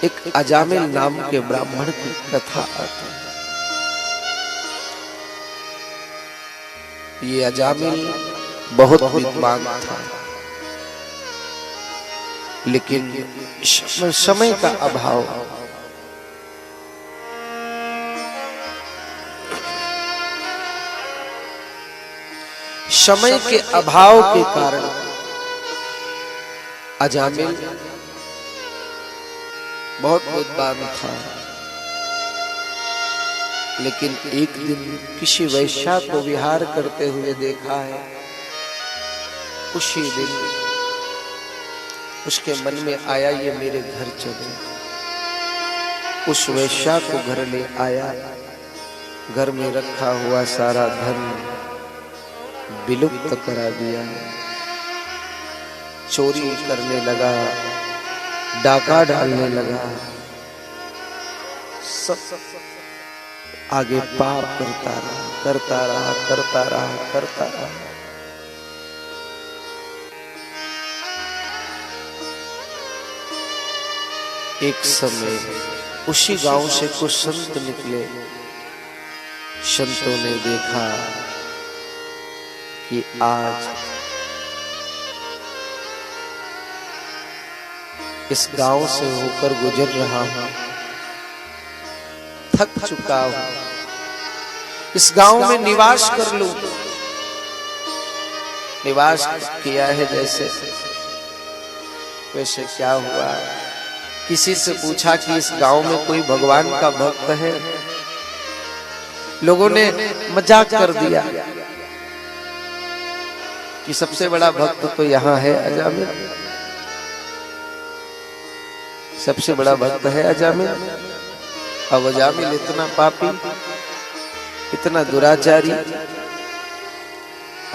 एक अजामिल नाम के ब्राह्मण की कथा आती है। ये अजामिल बहुत विद्वान था, लेकिन समय का अभाव, समय के अभाव के कारण अजामिल बहुत विद्वान था, लेकिन एक दिन किसी वैश्या को विहार करते हुए देखा है। उसी दिन उसके मन में आया ये मेरे घर चले। उस वैश्या को घर ले आया, घर में रखा हुआ सारा धन विलुप्त करा दिया, चोरी करने लगा, डाका डालने लगा, सब आगे पाप करता रहा, करता रहा, करता रहा, करता रहा। एक समय उसी गांव से कुछ संत निकले। संतों ने देखा कि आज इस गांव से होकर गुजर रहा हूं, थक चुका हूं, इस गांव में निवास कर लूं। निवास किया है जैसे वैसे क्या हुआ, किसी से पूछा कि इस गांव में कोई भगवान का भक्त है। लोगों ने मजाक कर दिया कि सबसे बड़ा भक्त तो यहाँ है अजामिल, सबसे बड़ा भक्त है अजामिल। अब अजामिल इतना पापी, इतना दुराचारी।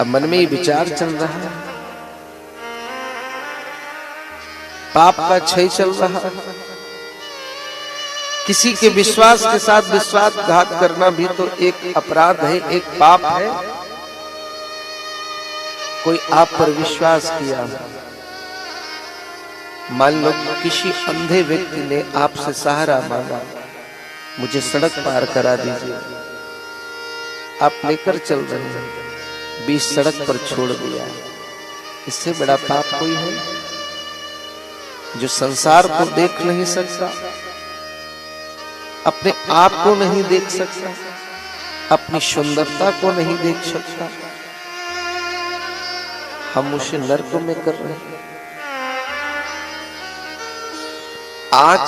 अब मन में ही विचार चल रहा है, पाप का क्षय चल रहा है। किसी के विश्वास के साथ विश्वासघात करना भी तो एक अपराध है, एक पाप है। कोई आप पर विश्वास किया, मान लो किसी अंधे व्यक्ति ने आपसे सहारा मांगा, मुझे सड़क पार करा दीजिए, आप लेकर चल रहे हैं, बीच सड़क पर छोड़ दिया। इससे बड़ा पाप कोई है? जो संसार को देख नहीं सकता, अपने आप को नहीं देख सकता, अपनी सुंदरता को नहीं देख सकता, हम उसे नरक में कर रहे हैं। आज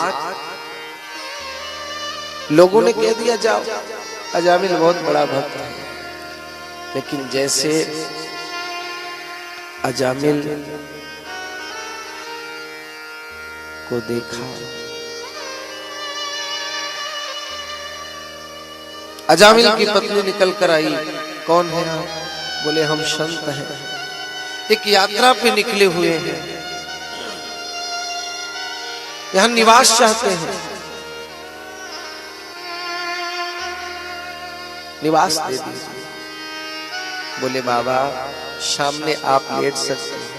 लोगों ने कह दिया जाओ अजामिल बहुत बड़ा भक्त है, लेकिन जैसे अजामिल को देखा, अजामिल की पत्नी निकल कर आई। कौन है आप? बोले हम संत हैं, एक यात्रा पे निकले हुए हैं, यहां निवास चाहते हैं, निवास दे दीजिए। बोले बाबा सामने आप लेट सकते हैं।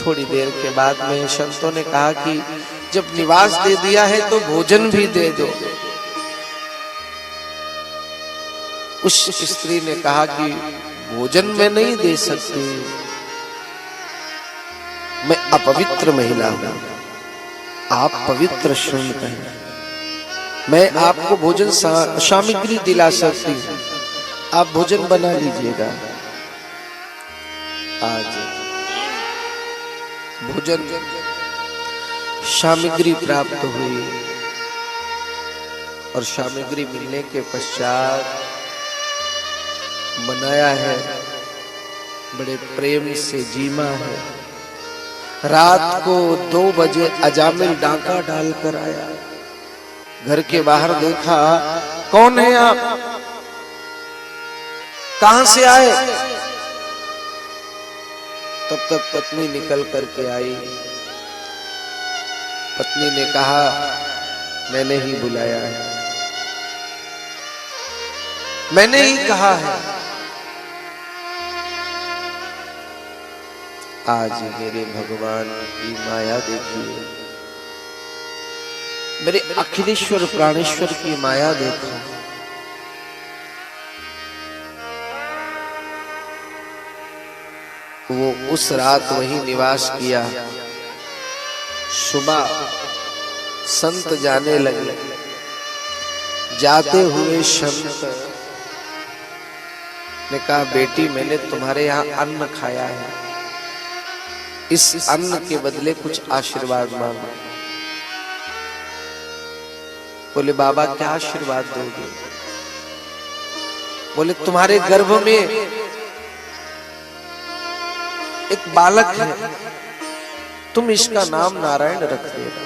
थोड़ी देर के बाद में संतों ने कहा कि जब निवास दे दिया है तो भोजन भी दे दो। उस स्त्री ने कहा कि भोजन मैं नहीं दे सकती, मैं अपवित्र महिला हूं, आप पवित्र संत हैं, मैं आपको भोजन सामग्री दिला सकती हूं, आप भोजन बना लीजिएगा। आज भोजन सामग्री प्राप्त हुई और सामग्री मिलने के पश्चात बनाया है, बड़े प्रेम से जीमा है। रात को 2 बजे अजामिल डाका डालकर आया, घर के बाहर देखा, कौन है आप, कहां से आए? तब तक पत्नी निकल करके आई। पत्नी ने कहा मैंने ही बुलाया है, मैंने ही कहा है। आज मेरे भगवान की माया देखिए, मेरे अखिलेश्वर प्राणेश्वर की माया देखो। वो उस रात वही निवास किया। सुबह संत जाने लगे। जाते हुए संत ने कहा, बेटी मैंने तुम्हारे यहाँ अन्न खाया है, इस अन्न के बदले कुछ आशीर्वाद मांगो। बोले बाबा क्या आशीर्वाद दोगे? बोले तुम्हारे गर्भ में एक बालक है, तुम इसका नाम नारायण रख देना।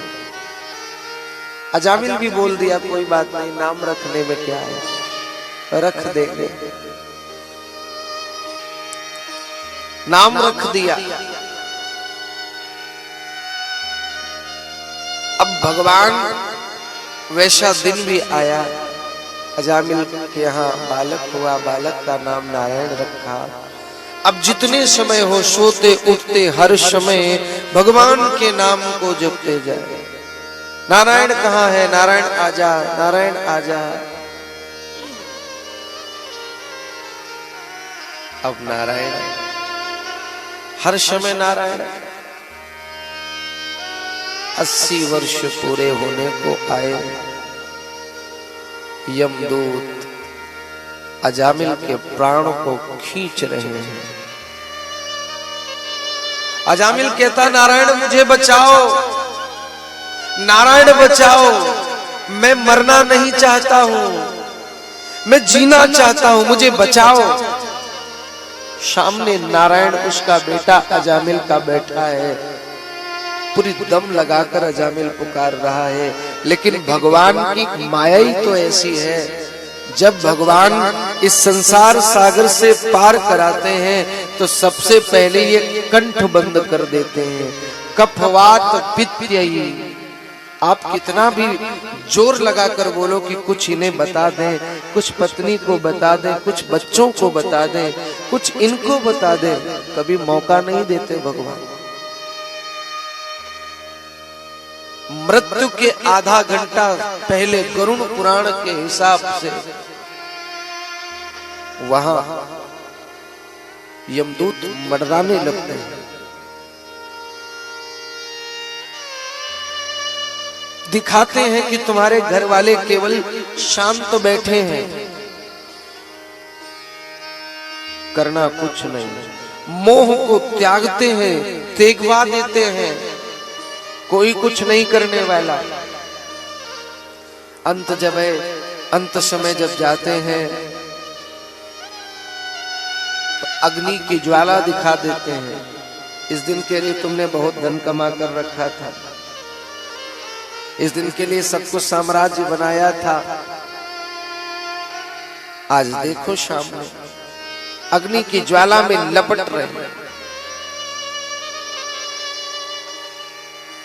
अजामिल भी बोल दिया कोई बात नहीं, नाम रखने में क्या है, रख देंगे। नाम रख दिया। अब भगवान वैसा दिन भी आया, अजामिल के यहाँ बालक हुआ, बालक का नाम नारायण रखा। अब जितने समय हो सोते उठते हर समय भगवान के नाम को जपते जाए। नारायण कहाँ है? नारायण आजा, नारायण आजा। अब नारायण हर समय नारायण। 80 वर्ष पूरे होने को आए। यमदूत अजामिल के प्राण को खींच रहे हैं। अजामिल कहता, नारायण मुझे बचाओ, नारायण बचाओ, मैं मरना नहीं चाहता हूं, मैं जीना चाहता हूं, मुझे बचाओ। सामने नारायण उसका बेटा अजामिल का बैठा है, पूरी दम लगाकर अजामिल पुकार रहा है। लेकिन भगवान की माया ही तो ऐसी है, जब भगवान इस संसार सागर से पार कराते हैं तो सबसे पहले ये कंठ बंद कर देते हैं। कफवात पित्तयी। आप कितना भी जोर लगाकर बोलो कि कुछ इन्हें बता दें, कुछ पत्नी को बता दें, कुछ बच्चों को बता दें, कुछ इनको बता दें, कभी मौका नहीं देते भगवान। मृत्यु के आधा घंटा पहले गरुड़ पुराण के हिसाब से वहां यमदूत मंडराने लगते हैं। दिखाते हैं कि तुम्हारे घर वाले केवल शांत बैठे हैं, करना कुछ नहीं। मोह को त्यागते हैं, त्यागवा देते हैं, कोई कुछ नहीं करने वाला। अंत समय जब जाते हैं तो अग्नि की ज्वाला दिखा देते हैं। इस दिन के लिए तुमने बहुत धन कमा कर रखा था, इस दिन के लिए सब कुछ साम्राज्य बनाया था, आज देखो सामने अग्नि की ज्वाला में लपट रहे हैं।